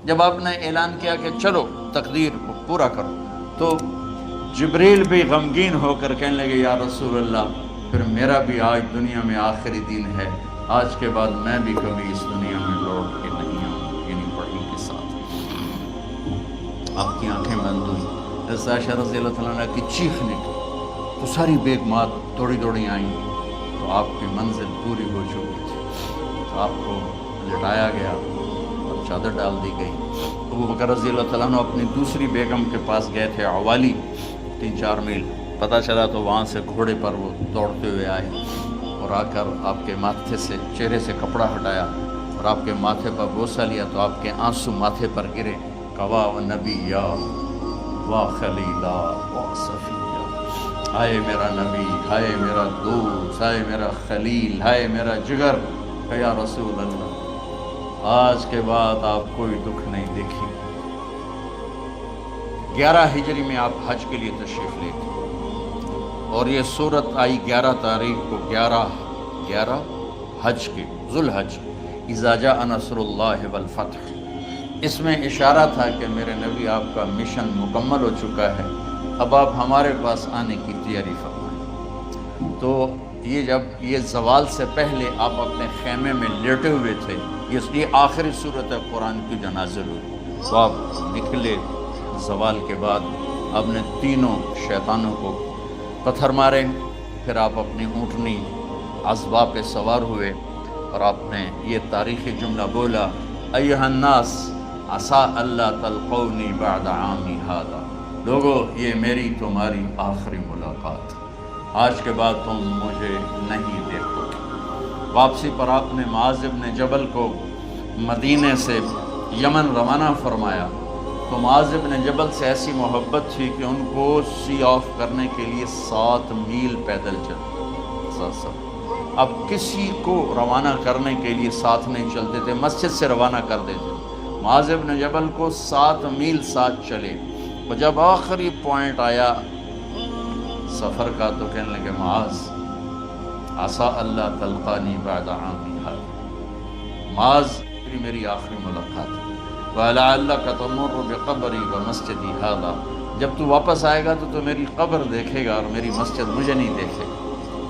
جب آپ نے اعلان کیا کہ چلو تقدیر کو پورا کرو، تو جبریل بھی غمگین ہو کر کہنے لگے یا رسول اللہ پھر میرا بھی آج دنیا میں آخری دن ہے، آج کے بعد میں بھی کبھی اس دنیا میں لوٹ کے نہیں آؤں، یعنی وحی کے ساتھ۔ آپ کی آنکھیں بند ہوئی، حضرت عائشہ رضی اللہ تعالیٰ عنہ کی چیخ نکلی تو ساری بیگمات دوڑی دوڑی آئیں، تو آپ کی منزل پوری ہو چکی تھی، تو آپ کو لٹایا گیا اور چادر ڈال دی گئی۔ ابو بکر رضی اللہ تعالیٰ عنہ اپنی دوسری بیگم کے پاس گئے تھے عوالی، 3-4 میل، پتہ چلا تو وہاں سے گھوڑے پر وہ دوڑتے ہوئے آئے اور آ کر آپ کے ماتھے سے چہرے سے کپڑا ہٹایا اور آپ کے ماتھے پر بوسہ لیا تو آپ کے آنسو ماتھے پر گرے، کوا و نبیّا وا خلیلا وا صفیہ، ہائے میرا نبی، ہائے میرا دوست، ہائے میرا خلیل، ہائے میرا جگر، کہ یا رسول اللہ آج کے بعد آپ کوئی دکھ نہیں دیکھی۔ 11 ہجری میں آپ حج کے لیے تشریف لے گئے اور یہ صورت آئی 11 تاریخ کو، 11 حج کے، ذوالحج، اذا جاء نصر اللہ والفتح۔ اس میں اشارہ تھا کہ میرے نبی آپ کا مشن مکمل ہو چکا ہے، اب آپ ہمارے پاس آنے کی تیاری فرمائیں۔ تو یہ جب یہ زوال سے پہلے آپ اپنے خیمے میں لیٹے ہوئے تھے، یہ آخری صورت قرآن کی جو نازل ہوئی، تو آپ نکلے زوال کے بعد، آپ نے تینوں شیطانوں کو پتھر مارے، پھر آپ اپنی اونٹنی عذبہ پہ سوار ہوئے اور آپ نے یہ تاریخی جملہ بولا، ایھا الناس عسیٰ اللہ تلقونی بعد عامی ھذا، لوگو یہ میری تمہاری آخری ملاقات، آج کے بعد تم مجھے نہیں دیکھو گے۔ واپسی پر آپ نے معاذ بن جبل کو مدینے سے یمن روانہ فرمایا، تو معاذ بن جبل سے ایسی محبت تھی کہ ان کو سی آف کرنے کے لیے 7 میل پیدل چلتے۔ اب کسی کو روانہ کرنے کے لیے ساتھ نہیں چلتے تھے، مسجد سے روانہ کر دیتے تھے۔ معاذ بن جبل کو 7 میل ساتھ چلے، اور جب آخری پوائنٹ آیا سفر کا تو کہنے لگے معاذ عسیٰ اللہ تلقانی بعد عامی ھذا، معاذ میری آخری ملاقات ہے، وَلَعَلَّكَ تَمُرُّ بِقَبْرِي وَمَسْجِدِي ھذا، جب تو واپس آئے گا تو میری قبر دیکھے گا اور میری مسجد مجھے نہیں دیکھے گا۔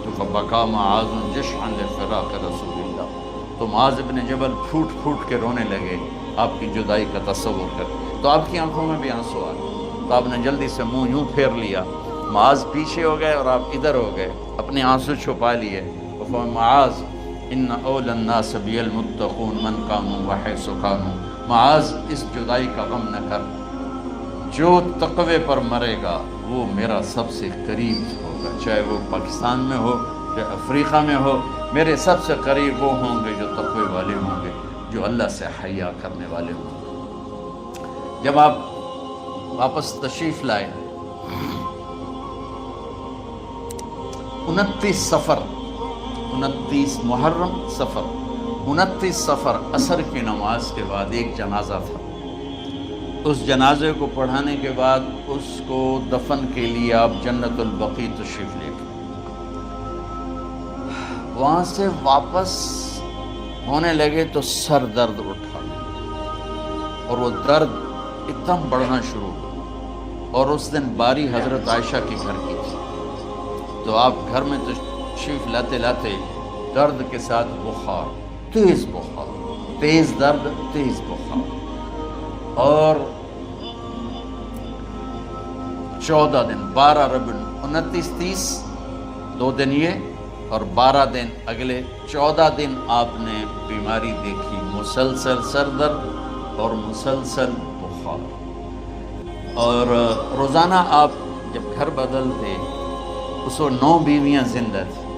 تو فَبَكَىٰ مُعَاذٌ جَشْعًا لِفِرَاقِ رَسُولِ اللَّهِ، تو معاذ بن جبل پھوٹ پھوٹ کے رونے لگے آپ کی جدائی کا تصور کر، تو آپ کی آنکھوں میں بھی آنسو آ گئے، تو آپ نے جلدی سے منہ یوں پھیر لیا، معاذ پیچھے ہو گئے اور آپ ادھر ہو گئے، اپنے آنسو چھپا لیے۔ معاذ ان اول الناس بی المتقون من قاموا وحیث کانوا، معاذ اس جدائی کا غم نہ کر، جو تقوی پر مرے گا وہ میرا سب سے قریب ہوگا، چاہے وہ پاکستان میں ہو چاہے افریقہ میں ہو، میرے سب سے قریب وہ ہوں گے جو تقوی والے ہوں گے، جو اللہ سے حیا کرنے والے ہوں گے۔ جب آپ واپس تشریف لائے 29 صفر، 29 محرم صفر، 29 صفر عصر کی نماز کے بعد ایک جنازہ تھا، اس جنازے کو پڑھانے کے بعد اس کو دفن کے لیے آپ جنت البقیع تشریف لے گئے۔ وہاں سے واپس ہونے لگے تو سر درد اٹھا اور وہ درد ایک دم بڑھنا شروع ہوا، اور اس دن باری حضرت عائشہ کے گھر کی تھی، تو آپ گھر میں تشریف لاتے لاتے درد کے ساتھ بخار، تیز بخار، تیز درد، تیز بخار، اور 14 دن 12 ربیع 29 30 2 دن یہ اور 12 دن اگلے 14 دن آپ نے بیماری دیکھی، مسلسل سر درد اور مسلسل بخار، اور روزانہ آپ جب گھر بدلتے اس کو 9 بیویاں زندہ تھیں،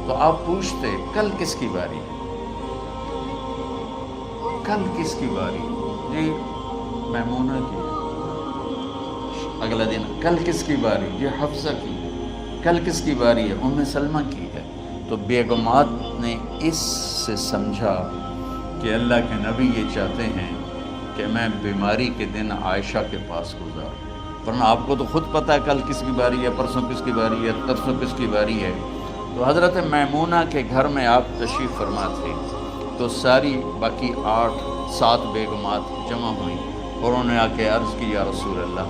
تو آپ پوچھتے کل کس کی باری ہے، کل کس کی باری؟ جی میمونہ کی ہے۔ اگلا دن کل کس کی باری؟ جی حفصہ کی ہے۔ کل کس کی باری ہے؟ ام سلمہ کی ہے۔ تو بیگمات نے اس سے سمجھا کہ اللہ کے نبی یہ چاہتے ہیں کہ میں بیماری کے دن عائشہ کے پاس گزاروں، ورنہ آپ کو تو خود پتہ ہے کل کس کی باری ہے، پرسوں کس کی باری ہے، ترسوں کس کی باری ہے۔ تو حضرت میمونہ کے گھر میں آپ تشریف فرما تھے، تو ساری باقی 8 7 بیگمات جمع ہوئیں اور انہوں نے آ کے عرض کی یا رسول اللہ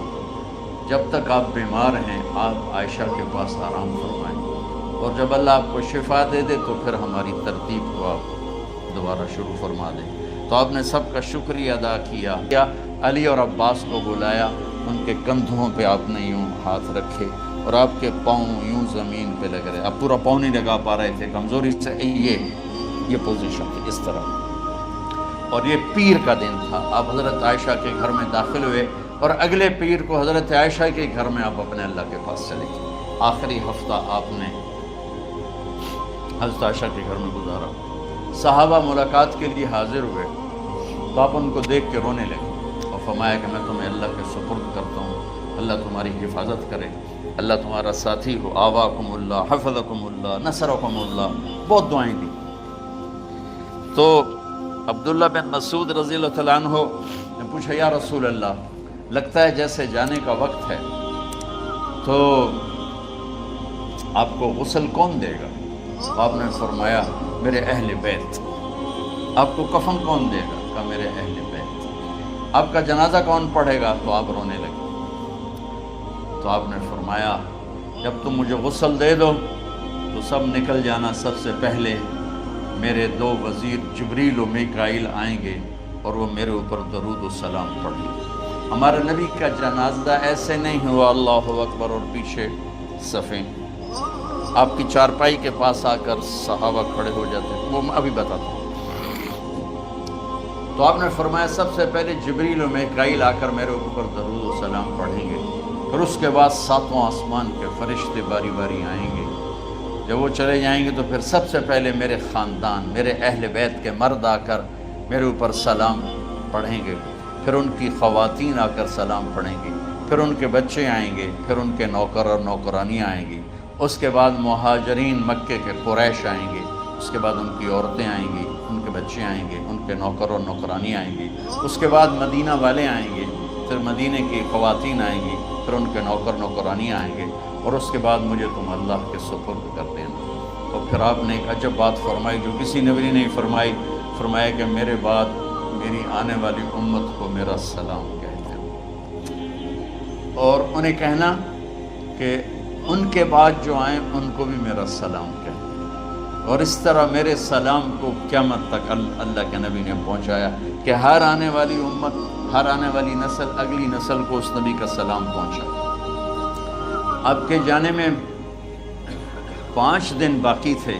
جب تک آپ بیمار ہیں آپ عائشہ کے پاس آرام فرمائیں، اور جب اللہ آپ کو شفا دے دے تو پھر ہماری ترتیب کو آپ دوبارہ شروع فرما دیں۔ تو آپ نے سب کا شکریہ ادا کیا، علی اور عباس کو بلایا، ان کے کندھوں پہ آپ نے یوں ہاتھ رکھے اور آپ کے پاؤں یوں زمین پہ لگ رہے، آپ پورا پاؤں نہیں لگا پا رہے تھے کمزوری سے، یہ پوزیشن تھی اس طرح۔ اور یہ پیر کا دن تھا، آپ حضرت عائشہ کے گھر میں داخل ہوئے اور اگلے پیر کو حضرت عائشہ کے گھر میں آپ اپنے اللہ کے پاس چلے گئے۔ آخری ہفتہ آپ نے حضرت عائشہ کے گھر میں گزارا۔ صحابہ ملاقات کے لیے حاضر ہوئے تو آپ ان کو دیکھ کے رونے لگے اور فرمایا کہ میں تمہیں اللہ کے سپرد کرتا ہوں، اللہ تمہاری حفاظت کرے، اللہ تمہارا ساتھی ہو، آواکم اللہ، حفظکم اللہ، نصرکم اللہ، بہت دعائیں دی۔ تو عبداللہ بن مسعود رضی اللہ تعالیٰ عنہ نے پوچھا یا رسول اللہ لگتا ہے جیسے جانے کا وقت ہے، تو آپ کو غسل کون دے گا؟ آپ نے فرمایا میرے اہل بیت۔ آپ کو کفن کون دے گا؟ کہا میرے اہل بیت۔ آپ کا جنازہ کون پڑھے گا؟ تو آپ رونے لگے۔ تو آپ نے فرمایا جب تم مجھے غسل دے دو تو سب نکل جانا، سب سے پہلے میرے دو وزیر جبریل و میکائیل آئیں گے اور وہ میرے اوپر درود و سلام پڑھیں گے۔ ہمارے نبی کا جنازہ ایسے نہیں ہوا اللہ اکبر اور پیچھے صفیں، آپ کی چارپائی کے پاس آ کر صحابہ کھڑے ہو جاتے، وہ میں ابھی بتاتا ہوں۔ تو آپ نے فرمایا سب سے پہلے جبریل و میکائیل آ کر میرے اوپر درود و سلام پڑھیں گے، پھر اس کے بعد ساتوں آسمان کے فرشتے باری باری آئیں گے۔ جب وہ چلے جائیں گے تو پھر سب سے پہلے میرے خاندان، میرے اہل بیت کے مرد آ کر میرے اوپر سلام پڑھیں گے، پھر ان کی خواتین آ کر سلام پڑھیں گی، پھر ان کے بچے آئیں گے، پھر ان کے نوکر اور نوکرانیاں آئیں گی، اس کے بعد مہاجرین مکے کے قریش آئیں گے، اس کے بعد ان کی عورتیں آئیں گی، ان کے بچے آئیں گے، ان کے نوکر اور نوکرانی آئیں گی، اس کے بعد مدینہ والے آئیں گے، پھر مدینہ کی خواتین آئیں گی، پھر ان کے نوکر نوکرانی آئیں گے، اور اس کے بعد مجھے تم اللہ کے سپرد کر دینا۔ اور پھر آپ نے ایک عجب بات فرمائی جو کسی نبی نے نہیں فرمائی، فرمایا کہ میرے بعد میری آنے والی امت کو میرا سلام کہتے ہیں، اور انہیں کہنا کہ ان کے بعد جو آئیں ان کو بھی میرا سلام کہتے ہیں۔ اور اس طرح میرے سلام کو قیامت تک اللہ کے نبی نے پہنچایا کہ ہر آنے والی امت، ہر آنے والی نسل، اگلی نسل کو اس نبی کا سلام پہنچا۔ آپ کے جانے میں 5 دن باقی تھے،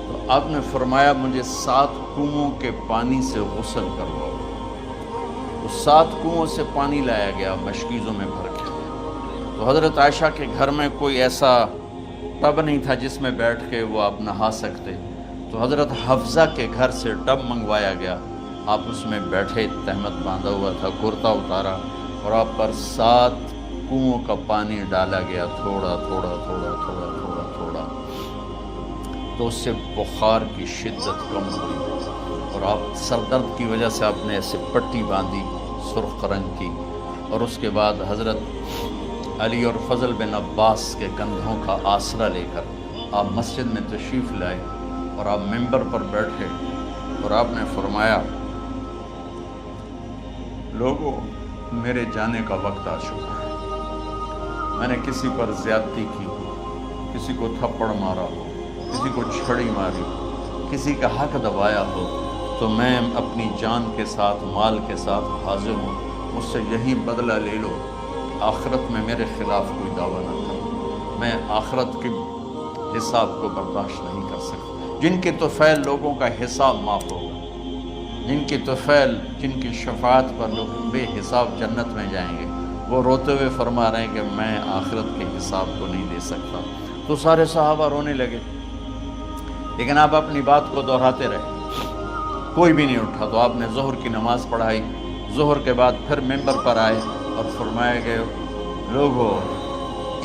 تو آپ نے فرمایا مجھے 7 کنوؤں کے پانی سے غسل کرواؤ۔ تو 7 کنوؤں سے پانی لایا گیا، مشکیزوں میں بھر کے۔ تو حضرت عائشہ کے گھر میں کوئی ایسا ٹب نہیں تھا جس میں بیٹھ کے وہ آپ نہا سکتے، تو حضرت حفصہ کے گھر سے ٹب منگوایا گیا، آپ اس میں بیٹھے، تہمت باندھا ہوا تھا، کرتا اتارا، اور آپ پر 7 کنوؤں کا پانی ڈالا گیا، تھوڑا تھوڑا تھوڑا تھوڑا تھوڑا تھوڑا، تو اس سے بخار کی شدت کم ہوئی، اور آپ سر درد کی وجہ سے آپ نے ایسے پٹی باندھی سرخ رنگ کی، اور اس کے بعد حضرت علی اور فضل بن عباس کے کندھوں کا آسرا لے کر آپ مسجد میں تشریف لائے، اور آپ ممبر پر بیٹھے، اور آپ نے فرمایا لوگوں میرے جانے کا وقت آ چکا ہے، میں نے کسی پر زیادتی کی، کسی کو تھپڑ مارا ہو، کسی کو چھڑی ماری، کسی کا حق دبایا ہو، تو میں اپنی جان کے ساتھ، مال کے ساتھ حاضر ہوں، مجھ سے یہی بدلہ لے لو، آخرت میں میرے خلاف کوئی دعویٰ نہ کرو، میں آخرت کے حساب کو برداشت نہیں کر سکتا۔ جن کے طفیل لوگوں کا حساب معاف ہوگا، جن کی طفیل، جن کی شفاعت پر لوگ بے حساب جنت میں جائیں گے، وہ روتے ہوئے فرما رہے ہیں کہ میں آخرت کے حساب کو نہیں دے سکتا۔ تو سارے صحابہ رونے لگے، لیکن آپ اپنی بات کو دہراتے رہے، کوئی بھی نہیں اٹھا۔ تو آپ نے ظہر کی نماز پڑھائی، ظہر کے بعد پھر ممبر پر آئے اور فرمایا کہ لوگوں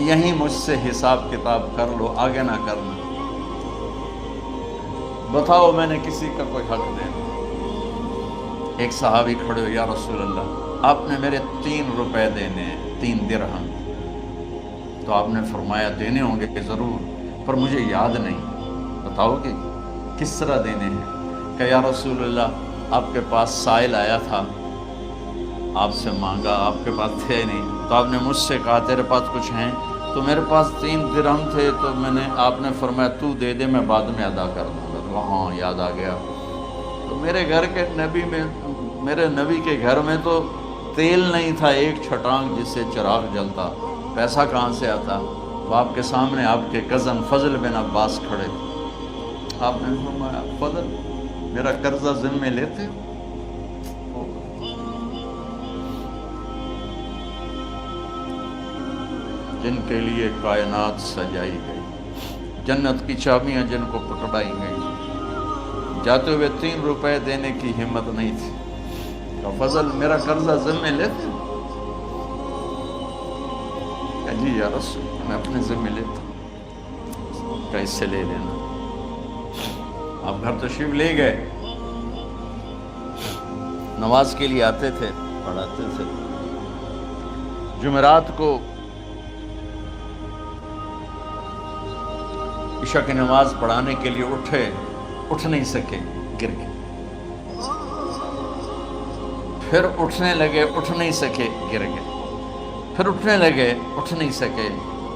یہیں مجھ سے حساب کتاب کر لو، آگے نہ کرنا، بتاؤ میں نے کسی کا کوئی حق دینا۔ ایک صحابی کھڑے ہو، یا رسول اللہ آپ نے میرے 3 روپے دینے ہیں، 3 درہم۔ تو آپ نے فرمایا دینے ہوں گے کہ ضرور، پر مجھے یاد نہیں، بتاؤ کہ کس طرح دینے ہیں؟ کہ یا رسول اللہ آپ کے پاس سائل آیا تھا، آپ سے مانگا، آپ کے پاس تھے نہیں، تو آپ نے مجھ سے کہا تیرے پاس کچھ ہیں؟ تو میرے پاس 3 درہم تھے، تو آپ نے فرمایا تو دے دے، میں بعد میں ادا کر دوں گا۔ تو ہاں یاد آ گیا۔ تو میرے گھر کے نبی میں، میرے نبی کے گھر میں تو تیل نہیں تھا، ایک چھٹانگ جس سے چراغ جلتا، پیسہ کہاں سے آتا؟ تو آپ کے سامنے آپ کے کزن فضل بن عباس کھڑے تھے، آپ نے فرمایا فضل میرا قرضہ ذمے لیتے ہو؟ جن کے لیے کائنات سجائی گئی، جنت کی چابیاں جن کو پکڑائی گئی، جاتے ہوئے 3 روپے دینے کی ہمت نہیں تھی، کہ فضل میرا قرضہ ذمے لیتے؟ کہ جی یا رسول میں اپنے ذمے لیتا ہوں، کہ اس سے لے لینا۔ آپ گھر تشریف لے گئے، نماز کے لیے آتے تھے، پڑھاتے تھے۔ جمعرات کو عشاء کی نماز پڑھانے کے لیے اٹھ نہیں سکے، گر گئے، پھر اٹھنے لگے، اٹھ نہیں سکے، گر گئے، پھر اٹھنے لگے، اٹھ نہیں سکے،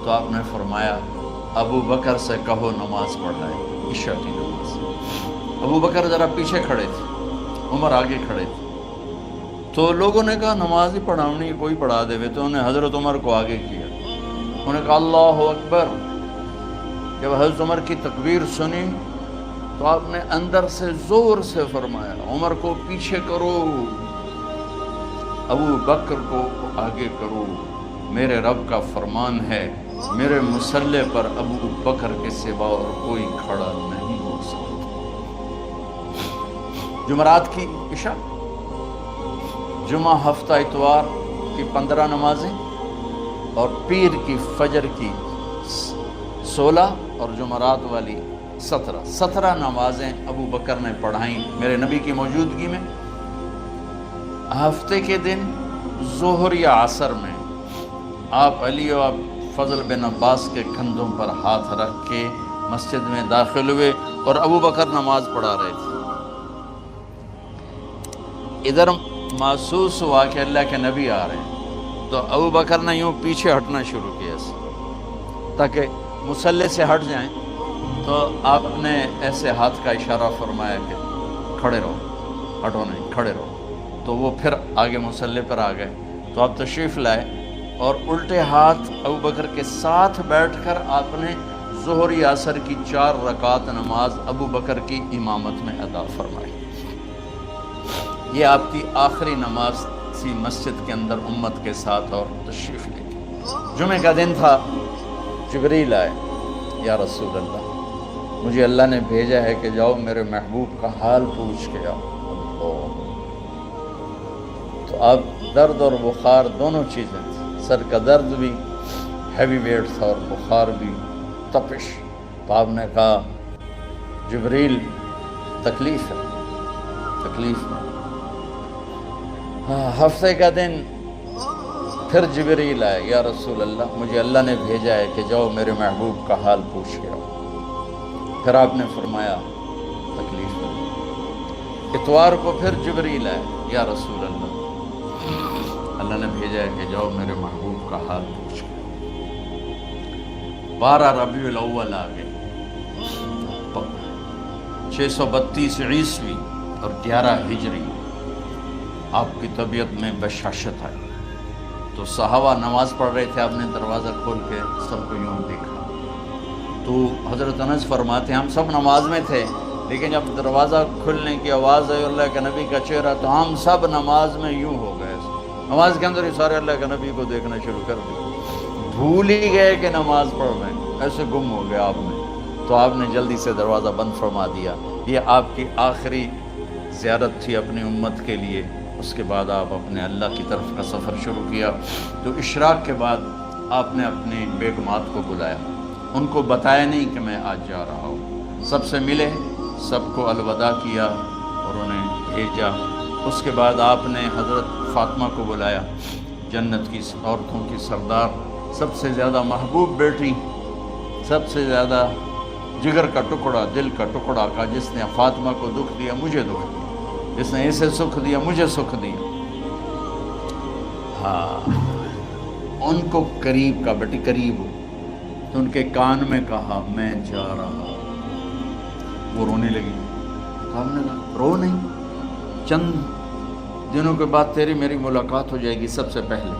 تو آپ نے فرمایا ابو بکر سے کہو نماز پڑھائے، عشاء کی نماز۔ ابو بکر ذرا پیچھے کھڑے تھے، عمر آگے کھڑے تھے، تو لوگوں نے کہا نماز ہی پڑھاؤنی، کوئی پڑھا دے، تو انہوں نے حضرت عمر کو آگے کیا، انہوں نے کہا اللہ اکبر۔ جب حضرت عمر کی تکبیر سنی تو آپ نے اندر سے زور سے فرمایا عمر کو پیچھے کرو، ابو بکر کو آگے کرو، میرے رب کا فرمان ہے میرے مصلی پر ابو بکر کے سوا اور کوئی کھڑا نہیں ہو سکتا۔ جمعرات کی عشاء، جمعہ ہفتہ اتوار کی 15 نمازیں، اور پیر کی فجر کی 16 اور جمعرات والی 17 نمازیں ابو بکر نے پڑھائیں میرے نبی کی موجودگی میں۔ ہفتے کے دن ظہر یا عصر میں آپ علی اور فضل بن عباس کے کندھوں پر ہاتھ رکھ کے مسجد میں داخل ہوئے اور ابو بکر نماز پڑھا رہے تھے۔ ادھر محسوس ہوا کہ اللہ کے نبی آ رہے ہیں، تو ابو بکر نے یوں پیچھے ہٹنا شروع کیا تاکہ مصلی سے ہٹ جائیں، تو آپ نے ایسے ہاتھ کا اشارہ فرمایا کہ کھڑے رہو، ہٹو نہیں، کھڑے رہو، تو وہ پھر آگے مصلی پر آ گئے۔ تو آپ تشریف لائے اور الٹے ہاتھ ابو بکر کے ساتھ بیٹھ کر آپ نے ظہر یا عصر کی 4 رکعت نماز ابو بکر کی امامت میں ادا فرمائی۔ یہ آپ کی آخری نماز تھی مسجد کے اندر امت کے ساتھ، اور تشریف لے گئے۔ جمعہ کا دن تھا، جبریل آئے، یا رسول اللہ مجھے اللہ نے بھیجا ہے کہ جاؤ میرے محبوب کا حال پوچھ کے آؤ۔ تو اب درد اور بخار دونوں چیزیں تھیں، سر کا درد بھی ہیوی ویٹ تھا اور بخار بھی، تپش۔ تو آپ نے کہا جبریل تکلیف ہے، تکلیف ہے۔ ہفتے کا دن پھر جبریل آئے، یا رسول اللہ مجھے اللہ نے بھیجا ہے کہ جاؤ میرے محبوب کا حال پوچھ کے آؤ۔ پھر آپ نے فرمایا تکلیف ہے۔ اتوار کو پھر جبریل آئے، یا رسول اللہ اللہ نے بھیجا ہے کہ جاؤ میرے محبوب کا حال پوچھ کے آؤ۔ 12 ربیع الاول آ گئے، 632 عیسوی اور 11 ہجری، آپ کی طبیعت میں بشاشت آئی۔ تو صحابہ نماز پڑھ رہے تھے، آپ نے دروازہ کھول کے سب کو یوں دیکھا۔ تو حضرت انس فرماتے ہیں ہم سب نماز میں تھے، لیکن جب دروازہ کھلنے کی آواز آئی اللہ کے نبی کا چہرہ، تو ہم سب نماز میں یوں ہو گئے، نماز کے اندر ہی سارے اللہ کے نبی کو دیکھنا شروع کر دیا، بھول ہی گئے کہ نماز پڑھ رہے ہیں، ایسے گم ہو گیا آپ میں۔ تو آپ نے جلدی سے دروازہ بند فرما دیا۔ یہ آپ کی آخری زیارت تھی اپنی امت کے لیے۔ اس کے بعد آپ اپنے اللہ کی طرف کا سفر شروع کیا۔ تو اشراق کے بعد آپ نے اپنی بیگمات کو بلایا، ان کو بتایا نہیں کہ میں آج جا رہا ہوں، سب سے ملے، سب کو الوداع کیا اور انہیں بھیجا۔ اس کے بعد آپ نے حضرت فاطمہ کو بلایا، جنت کی عورتوں کی سردار، سب سے زیادہ محبوب بیٹی، سب سے زیادہ جگر کا ٹکڑا، دل کا ٹکڑا کا، جس نے فاطمہ کو دکھ دیا مجھے دکھ دیا، جس نے اسے سکھ دیا مجھے سکھ دیا۔ ہاں ان کو قریب کا بیٹی قریب ہو تو ان کے کان میں کہا میں جا رہا۔ وہ رونے لگی۔ ہم نے کہا رو نہیں، چند دنوں کے بعد تیری میری ملاقات ہو جائے گی سب سے پہلے۔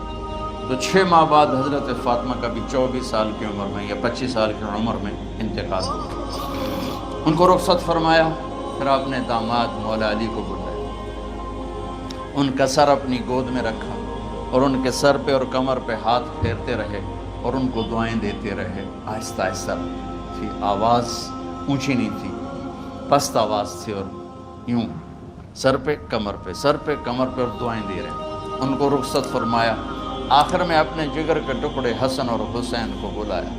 تو 6 ماہ بعد حضرت فاطمہ کا بھی 24 سال کی عمر میں یا 25 سال کی عمر میں انتقال ہوا۔ ان کو رخصت فرمایا، پھر آپ نے داماد مولا علی کو بلایا، ان کا سر اپنی گود میں رکھا اور ان کے سر پہ اور کمر پہ ہاتھ پھیرتے رہے اور ان کو دعائیں دیتے رہے۔ آہستہ آہستہ تھی، آواز اونچی نہیں تھی، پست آواز تھی، اور یوں سر پہ کمر پہ سر پہ کمر پہ اور دعائیں دے رہے ہیں۔ ان کو رخصت فرمایا، آخر میں اپنے جگر کے ٹکڑے حسن اور حسین کو بلایا۔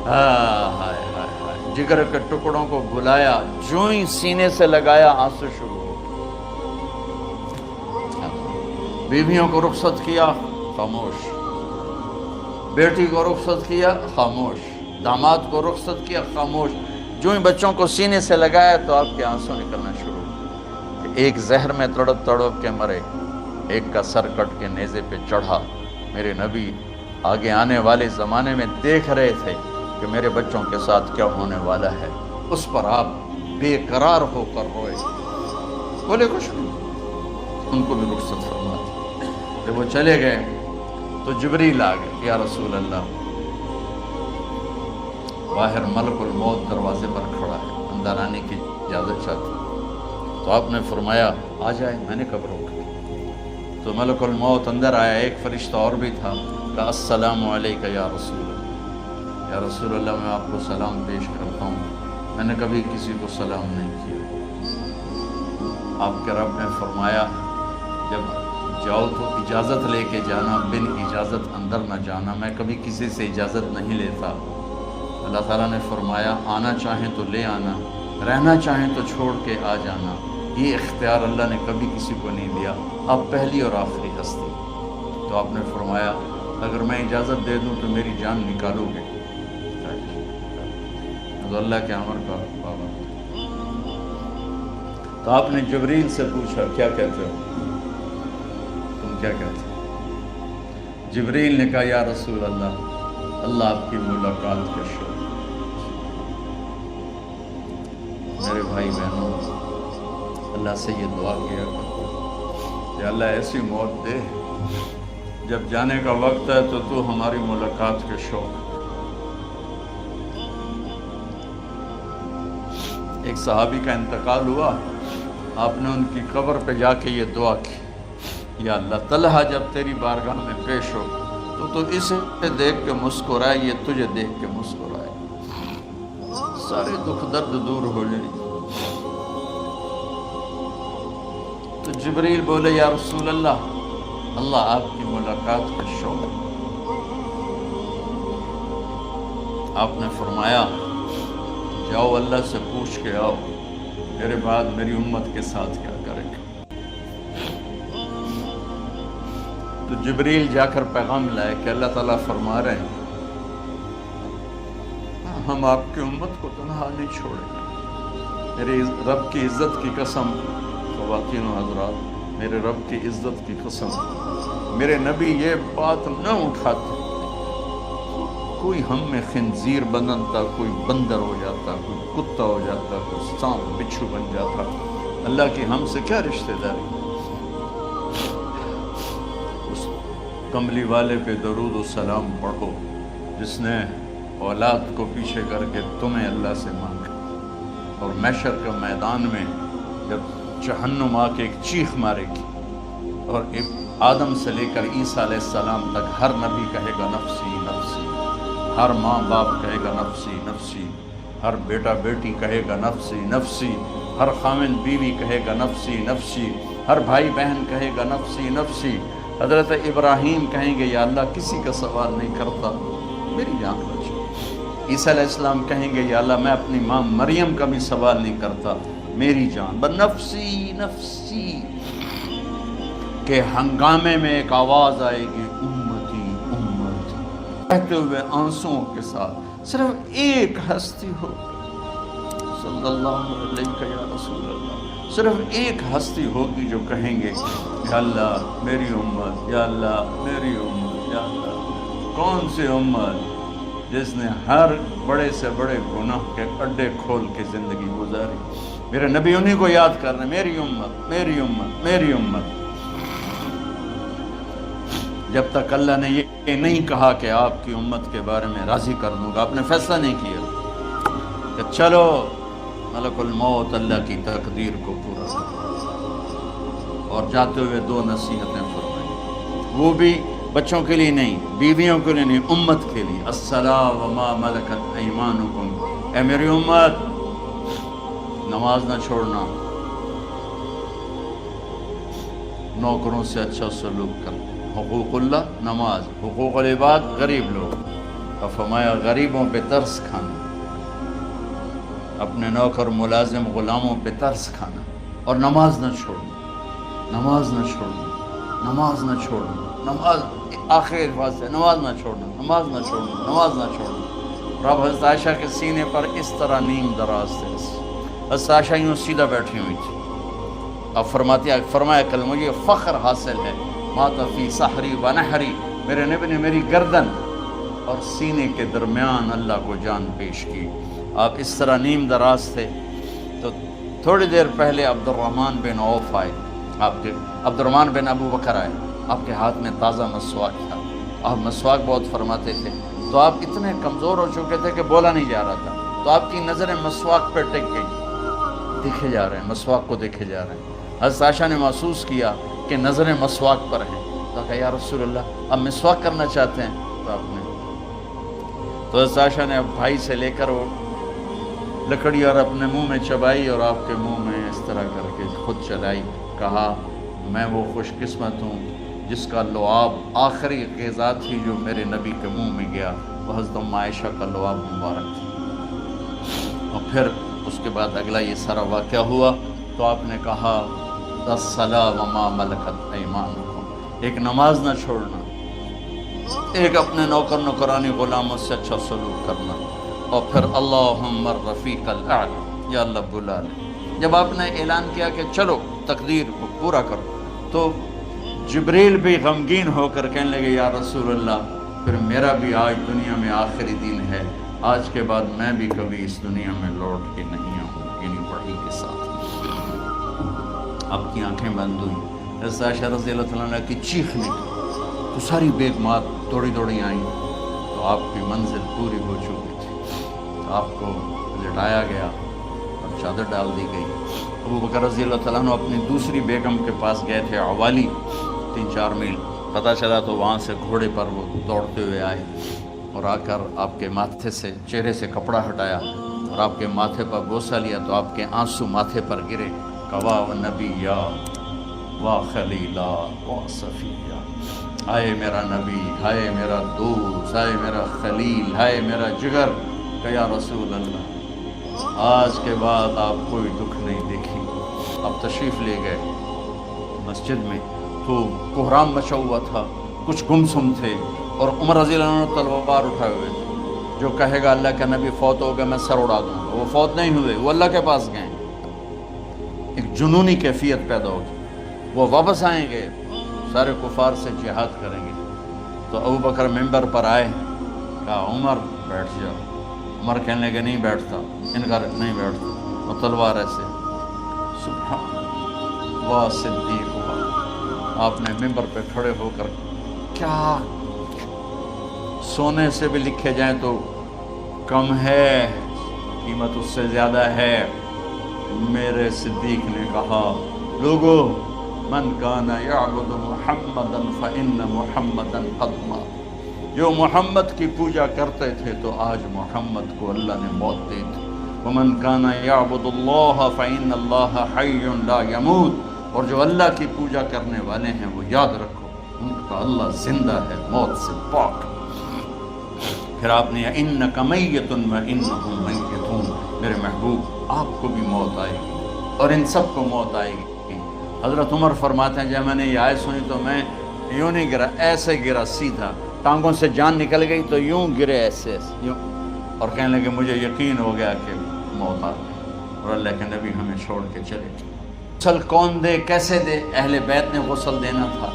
ہائے ہائے ہائے، جگر کے ٹکڑوں کو بلایا، جو ہی سینے سے لگایا آنسو شروع ہو۔ بیویوں کو رخصت کیا، خاموش۔ بیٹی کو رخصت کیا، خاموش۔ داماد کو رخصت کیا، خاموش۔ جو ہی بچوں کو سینے سے لگایا تو آپ کے آنسو نکلنا شروع ہو۔ ایک زہر میں تڑپ تڑپ کے مرے، ایک کا سر کٹ کے نیزے پہ چڑھا۔ میرے نبی آگے آنے والے زمانے میں دیکھ رہے تھے کہ میرے بچوں کے ساتھ کیا ہونے والا ہے، اس پر آپ بے قرار ہو کر روئے، بولے کچھ نہیں۔ ان کو بھی رخصت فرما دی۔ جب وہ چلے گئے تو جبریل آ گئے، یا رسول اللہ، باہر ملک الموت دروازے پر کھڑا ہے، اندر آنے کی اجازت چاہتا۔ تو آپ نے فرمایا آ جائے، میں نے کب روکا؟ تو ملک الموت اندر آیا، ایک فرشتہ اور بھی تھا، کہا السلام علیکہ یا رسول اللہ، یا رسول اللہ میں آپ کو سلام پیش کرتا ہوں، میں نے کبھی کسی کو سلام نہیں کیا۔ آپ کے رب نے فرمایا جب جاؤ تو اجازت لے کے جانا، بن اجازت اندر نہ جانا، میں کبھی کسی سے اجازت نہیں لیتا۔ اللہ تعالیٰ نے فرمایا آنا چاہیں تو لے آنا، رہنا چاہیں تو چھوڑ کے آ جانا، یہ اختیار اللہ نے کبھی کسی کو نہیں دیا، آپ پہلی اور آخری ہستی۔ تو آپ نے فرمایا اگر میں اجازت دے دوں تو میری جان نکالو گے؟ تو اللہ کے امر کا پابند۔ تو آپ نے جبریل سے پوچھا کیا کہتے ہو، تم کیا کہتے ہو؟ جبریل نے کہا یا رسول اللہ، اللہ آپ کی ملاقات کا شوق۔ میرے بھائی بہنوں، اللہ سے یہ دعا کیا کرو کہ اللہ ایسی موت دے جب جانے کا وقت ہے تو ہماری ملاقات کے شوق۔ ایک صحابی کا انتقال ہوا، آپ نے ان کی قبر پہ جا کے یہ دعا کی، یا اللہ طلحہ جب تیری بارگاہ میں پیش ہو تو اسے دیکھ کے مسکرائے، یہ تجھے دیکھ کے مسکرائے، سارے دکھ درد دور ہو جائیں۔ تو جبریل بولے یا رسول اللہ، اللہ آپ کی ملاقات کا شوق ہے۔ آپ نے فرمایا جاؤ اللہ سے پوچھ کے آؤ میرے بعد میری امت کے ساتھ کیا کریں گے۔ تو جبریل جا کر پیغام لائے کہ اللہ تعالیٰ فرما رہے ہیں ہم آپ کی امت کو تنہا نہیں چھوڑیں گے۔ میرے رب کی عزت کی قسم، خواتین و حضرات، میرے رب کی عزت کی قسم، میرے نبی یہ بات نہ اٹھاتے کوئی ہم میں خنزیر بنتا، کوئی بندر ہو جاتا، کوئی کتا ہو جاتا، کوئی سانپ بچھو بن جاتا، اللہ کی ہم سے کیا رشتہ داری۔ اس کملی والے پہ درود و سلام پڑھو جس نے اولاد کو پیچھے کر کے تمہیں اللہ سے مانگا، اور محشر کے میدان میں جب جہنم آ کے ایک چیخ مارے گی اور آدم سے لے کر عیسیٰ علیہ السلام تک ہر نبی کہے گا نفسی نفسی، ہر ماں باپ کہے گا نفسی نفسی، ہر بیٹا بیٹی کہے گا نفسی نفسی، ہر خامن بیوی کہے گا نفسی نفسی، ہر بھائی بہن کہے گا نفسی نفسی۔ حضرت ابراہیم کہیں گے یا اللہ کسی کا سوال نہیں کرتا، میری جان بچ۔ عیسیٰ علیہ السلام کہیں گے یا اللہ میں اپنی ماں مریم کا بھی سوال نہیں کرتا، میری جان بس نفسی نفسی کے ہنگامے میں ایک آواز آئے گی امتی امتی، کہتے ہوئے آنسوؤں کے ساتھ صرف ایک ہستی ہو صلی اللہ علیہ یا رسول اللہ. صرف ایک ہستی ہوگی جو کہیں گے یا اللہ میری امت، یا اللہ میری امت، یا اللہ. کون سی امت؟ جس نے ہر بڑے سے بڑے گناہ کے اڈے کھول کے زندگی گزاری. میرے نبی انہی کو یاد کر رہے ہیں، میری امت میری امت میری امت. جب تک اللہ نے یہ نہیں کہا کہ آپ کی امت کے بارے میں راضی کر دوں گا، آپ نے فیصلہ نہیں کیا کہ چلو ملک الموت اللہ کی تقدیر کو پورا کرو. اور جاتے ہوئے دو نصیحتیں فرمائیں، وہ بھی بچوں کے لیے نہیں، بیویوں کے لیے نہیں، امت کے لیے. الصلاۃ وما ملکت ایمانکم، اے میری امت نماز نہ چھوڑنا، نوکروں سے اچھا سلوک کرنا. حقوق اللہ نماز، حقوق العباد غریب لوگ. اور فرمایا غریبوں پہ ترس کھانا، اپنے نوکر ملازم غلاموں پہ ترس کھانا، اور نماز نہ چھوڑنا، نماز نہ چھوڑنا، نماز نہ چھوڑنا. نماز آخر الفاظ ہے، نماز نہ چھوڑنا، نماز نہ چھوڑنا، نماز نہ چھوڑنا. اور اب حضرت عائشہ کے سینے پر اس طرح نیم دراز تھے. حضرت عائشہ یوں سیدھا بیٹھی ہوئی تھی. اب فرمایا کل مجھے فخر حاصل ہے، مات فی سحری و نحری، میرے نبی نے میری گردن اور سینے کے درمیان اللہ کو جان پیش کی. آپ اس طرح نیم دراز تھے. تو تھوڑی دیر پہلے عبد الرحمن بن عوف آئے، عبد الرحمن بن ابو بکر آئے. آپ کے ہاتھ میں تازہ مسواک تھا، آپ مسواک بہت فرماتے تھے. تو آپ اتنے کمزور ہو چکے تھے کہ بولا نہیں جا رہا تھا. تو آپ کی نظریں مسواک پہ ٹک گئی، دیکھے جا رہے ہیں، مسواک کو دیکھے جا رہے ہیں. حضرت عائشہ نے محسوس کیا کہ نظریں مسواک پر ہیں. تو کہا یا رسول اللہ اب مسواک کرنا چاہتے ہیں. تو آپ نے تو حضرت عائشہ نے اب بھائی سے لے کر وہ لکڑی اور اپنے منہ میں چبائی اور آپ کے منہ میں اس طرح کر کے خود چلائی. کہا میں وہ خوش قسمت ہوں جس کا لعاب آخری غذا تھی جو میرے نبی کے منہ میں گیا، وہ حضرت ام عائشہ کا لعاب مبارک تھی. اور پھر اس کے بعد اگلا یہ سارا واقعہ ہوا. تو آپ نے کہا الصلاۃ وما ملکت ایمانکم، ایک نماز نہ چھوڑنا، ایک اپنے نوکر نوکرانی غلاموں سے اچھا سلوک کرنا. اور پھر اللہم الرفیق الاعلی، یا اللہ بلا لے. جب آپ نے اعلان کیا کہ چلو تقدیر کو پورا کرو، تو جبریل بھی غمگین ہو کر کہنے لگے یا رسول اللہ پھر میرا بھی آج دنیا میں آخری دن ہے، آج کے بعد میں بھی کبھی اس دنیا میں لوٹ کے نہیں آؤں. یعنی وحی کے ساتھ آپ کی آنکھیں بند ہوئیں. حضرت عائشہ رضی اللہ تعالیٰ عنہ کی چیخ نکلی تو ساری بیگمات دوڑی آئیں. تو آپ کی منزل پوری ہو چکی تھی. تو آپ کو لٹایا گیا اور چادر ڈال دی گئی. ابو بکر رضی اللہ تعالیٰ عنہ اپنی دوسری بیگم کے پاس گئے تھے عوالی، 3-4 میل. پتہ چلا تو وہاں سے گھوڑے پر وہ دوڑتے ہوئے آئے اور آ کر آپ کے ماتھے سے چہرے سے کپڑا ہٹایا اور آپ کے ماتھے پر بوسہ لیا. تو آپ کے آنسو ماتھے پر گرے. کوا و نبیّا و خلیلا و صفیہ، ہائے میرا نبی، ہائے میرا دوست، ہائے میرا خلیل، ہائے میرا جگر. کہ یا رسول اللہ آج کے بعد آپ کوئی دکھ نہیں دیکھی. آپ تشریف لے گئے مسجد میں تو کوہرام مچا ہوا تھا، کچھ گمسم تھے اور عمر رضی اللہ عنہ تلوار اٹھائے ہوئے تھے. جو کہے گا اللہ کا نبی فوت ہو گیا میں سر اڑا دوں گا، وہ فوت نہیں ہوئے، وہ اللہ کے پاس گئے. ایک جنونی کیفیت پیدا ہوگی. وہ واپس آئیں گے، سارے کفار سے جہاد کریں گے. تو ابو بکر ممبر پر آئے، کہا عمر بیٹھ جاؤ. عمر کہنے لگے نہیں بیٹھتا، انکار نہیں بیٹھتا. اور تلوار ایسے سبحان واہ صدیق ہوا. آپ نے ممبر پہ کھڑے ہو کر کیا سونے سے بھی لکھے جائیں تو کم ہے، قیمت اس سے زیادہ ہے. میرے صدیق نے کہا لوگو من کان یعبد محمدا فإن محمدا قد مات. جو محمد کی پوجا کرتے تھے تو آج محمد کو اللہ نے موت دی تھی. ومن کان یعبد اللہ فإن اللہ حی لا یموت. اور جو اللہ کی پوجا کرنے والے ہیں وہ یاد رکھو ان کا اللہ زندہ ہے، موت سے پاک. پھر آپ نے انک میت وانہم میتون، میرے محبوب آپ کو بھی موت آئے گی اور ان سب کو موت آئے گی. حضرت عمر فرماتے ہیں جب میں نے یہ آیت سنی تو میں یوں نہیں گرا، ایسے گرا سیدھا، ٹانگوں سے جان نکل گئی تو یوں گرے ایسے یوں، اور کہنے لگے مجھے یقین ہو گیا کہ موت آ گئی. اور اللہ کے نبی ہمیں چھوڑ کے چلے گئے۔ غسل کون دے، کیسے دے؟ اہل بیت نے غسل دینا تھا۔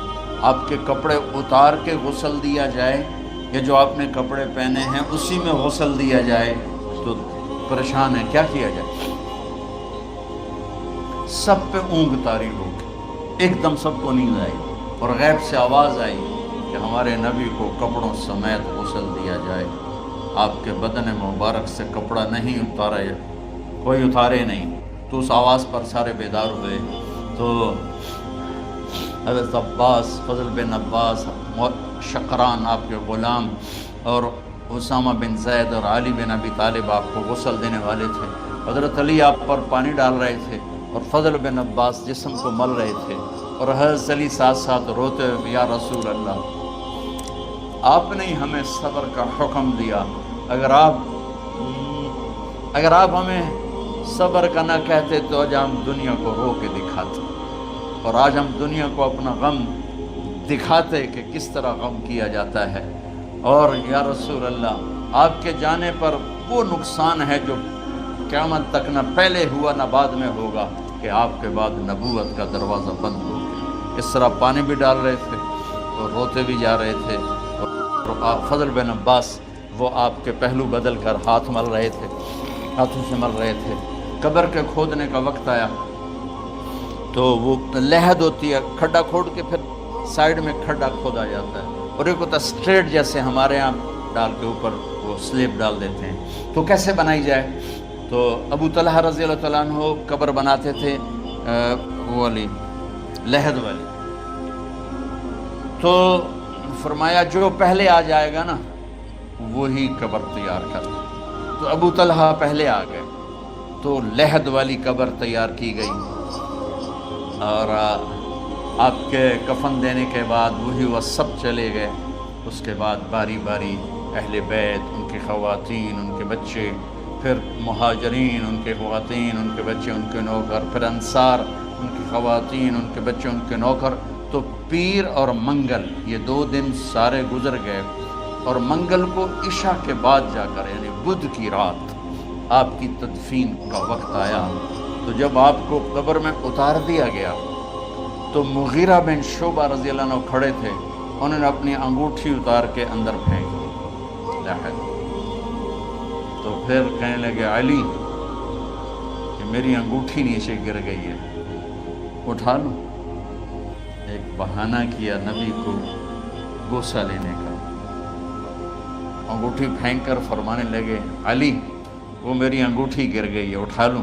آپ کے کپڑے اتار کے غسل دیا جائے یا جو آپ نے کپڑے پہنے ہیں اسی میں غسل دیا جائے تو پریشان ہے، کیا کیا جائے؟ سب پہ اونگ طاری ہو گئی، ایک دم سب کو نیند آئی اور غیب سے آواز آئی کہ ہمارے نبی کو کپڑوں سمیت غسل دیا جائے۔ آپ کے بدن مبارک سے کپڑا نہیں اتارا، کوئی اتارے نہیں۔ تو اس آواز پر سارے بیدار ہوئے۔ تو حضرت عباس، فضل بن عباس، شقران آپ کے غلام، اور اسامہ بن زید اور علی بن ابی طالب آپ کو غسل دینے والے تھے۔ حضرت علی آپ پر پانی ڈال رہے تھے اور فضل بن عباس جسم کو مل رہے تھے، اور حضرت علی ساتھ ساتھ روتے ہوئے، یا رسول اللہ، آپ نے ہمیں صبر کا حکم دیا، اگر آپ ہمیں صبر کا نہ کہتے تو آج ہم دنیا کو رو کے دکھاتے، اور آج ہم دنیا کو اپنا غم دکھاتے کہ کس طرح غم کیا جاتا ہے۔ اور یا رسول اللہ، آپ کے جانے پر وہ نقصان ہے جو قیامت تک نہ پہلے ہوا نہ بعد میں ہوگا، کہ آپ کے بعد نبوت کا دروازہ بند ہو گیا۔ اس طرح پانی بھی ڈال رہے تھے اور روتے بھی جا رہے تھے، اور فضل بن عباس وہ آپ کے پہلو بدل کر ہاتھ مل رہے تھے، ہاتھوں سے مل رہے تھے۔ قبر کے کھودنے کا وقت آیا تو وہ لحد ہوتی ہے، کھڈا کھود کے پھر سائیڈ میں کھڈا کھودا جاتا ہے، اور ایک ہوتا اسٹریٹ جیسے ہمارے ہاں ڈال کے اوپر وہ سلیب ڈال دیتے ہیں۔ تو کیسے بنائی جائے؟ تو ابو طلحہ رضی اللہ تعالیٰ عنہ قبر بناتے تھے وہ والی لحد والی، تو فرمایا جو پہلے آ جائے گا نا وہی قبر تیار کر۔ تو ابو طلحہ پہلے آ گئے تو لحد والی قبر تیار کی گئی، اور آپ کے کفن دینے کے بعد وہی وہ سب چلے گئے۔ اس کے بعد باری باری اہل بیت، ان کی خواتین، ان کے بچے، پھر مہاجرین، ان کے خواتین، ان کے بچے، ان کے نوکر، پھر انصار، ان کی خواتین، ان کے بچے، ان کے نوکر۔ تو پیر اور منگل یہ 2 دن سارے گزر گئے، اور منگل کو عشاء کے بعد جا کر یعنی بدھ کی رات آپ کی تدفین کا وقت آیا۔ تو جب آپ کو قبر میں اتار دیا گیا تو مغیرہ بن شعبہ رضی اللہ عنہ کھڑے تھے، انہوں نے اپنی انگوٹھی اتار کے اندر پھینک دی لحد۔ تو پھر کہنے لگے علی کہ میری انگوٹھی نیچے گر گئی ہے، اٹھا لو۔ ایک بہانہ کیا نبی کو بوسہ لینے کا، انگوٹھی پھینک کر فرمانے لگے علی وہ میری انگوٹھی گر گئی ہے، اٹھا لوں۔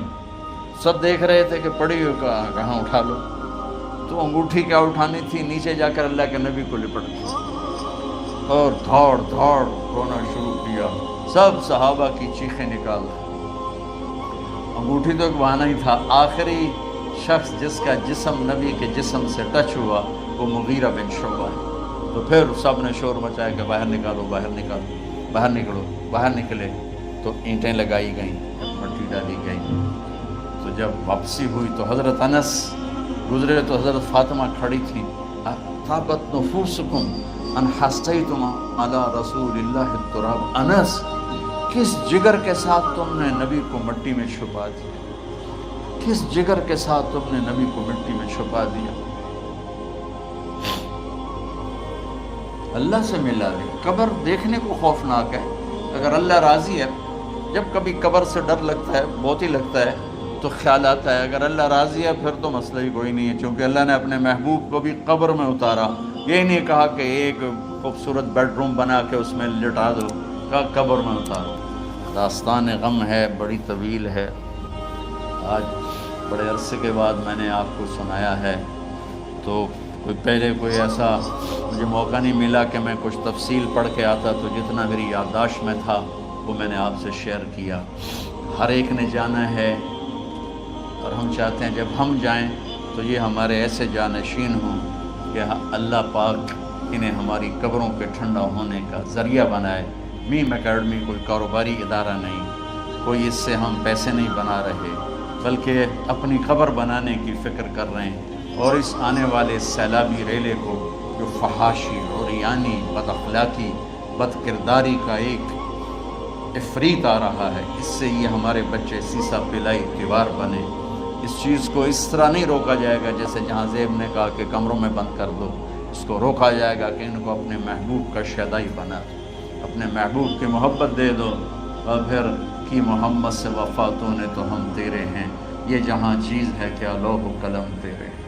سب دیکھ رہے تھے کہ پڑی ہو کہاں، اٹھا لو۔ تو انگوٹھی کیا اٹھانی تھی، نیچے جا کر اللہ کے نبی کو لپٹ دی اور دھاڑ دھاڑ رونا شروع کیا۔ سب صحابہ کی چیخیں نکال دی۔ انگوٹھی تو ایک بہانہ ہی تھا۔ آخری شخص جس کا جسم نبی کے جسم سے ٹچ ہوا وہ مغیرہ بن شعبہ ہے۔ تو پھر سب نے شور مچایا کہ باہر نکالو، باہر نکالو، باہر نکلو۔ باہر نکلے تو اینٹیں لگائی گئیں، مٹی ڈالی گئی۔ تو جب واپسی ہوئی تو حضرت انس گزرے تو حضرت فاطمہ کھڑی تھی۔ طابت نفوسکم ان حسیتم علی رسول اللہ التراب۔ انس کس جگر کے ساتھ تم نے نبی کو مٹی میں چھپا دیا، کس جگر کے ساتھ تم نے نبی کو مٹی میں چھپا دیا۔ اللہ سے ملا لے۔ قبر دیکھنے کو خوفناک ہے، اگر اللہ راضی ہے، جب کبھی قبر سے ڈر لگتا ہے، بہت ہی لگتا ہے، تو خیال آتا ہے اگر اللہ راضی ہے پھر تو مسئلہ ہی کوئی نہیں ہے، چونکہ اللہ نے اپنے محبوب کو بھی قبر میں اتارا۔ یہ نہیں کہا کہ ایک خوبصورت بیڈ روم بنا کے اس میں لٹا دو، کہا قبر میں اتارو۔ داستان غم ہے، بڑی طویل ہے، آج بڑے عرصے کے بعد میں نے آپ کو سنایا ہے، تو پہلے کوئی ایسا مجھے موقع نہیں ملا کہ میں کچھ تفصیل پڑھ کے آتا، تو جتنا میری یادداشت میں تھا وہ میں نے آپ سے شیئر کیا۔ ہر ایک نے جانا ہے، اور ہم چاہتے ہیں جب ہم جائیں تو یہ ہمارے ایسے جانشین ہوں کہ اللہ پاک انہیں ہماری قبروں کے ٹھنڈا ہونے کا ذریعہ بنائے۔ میم اکیڈمی کوئی کاروباری ادارہ نہیں، کوئی اس سے ہم پیسے نہیں بنا رہے، بلکہ اپنی قبر بنانے کی فکر کر رہے ہیں، اور اس آنے والے سیلابی ریلے کو جو فحاشی، عریانی، بد اخلاقی، بد کرداری کا افریت آ رہا ہے، اس سے یہ ہمارے بچے سیسا پلائی دیوار بنے۔ اس چیز کو اس طرح نہیں روکا جائے گا جیسے جہاں زیب نے کہا کہ کمروں میں بند کر دو، اس کو روکا جائے گا کہ ان کو اپنے محبوب کا شیدائی بنا دو، اپنے محبوب کی محبت دے دو، اور پھر کی محمد سے وفا تو نے تو ہم تیرے ہیں، یہ جہاں چیز ہے کیا لوح و قلم تیرے ہیں۔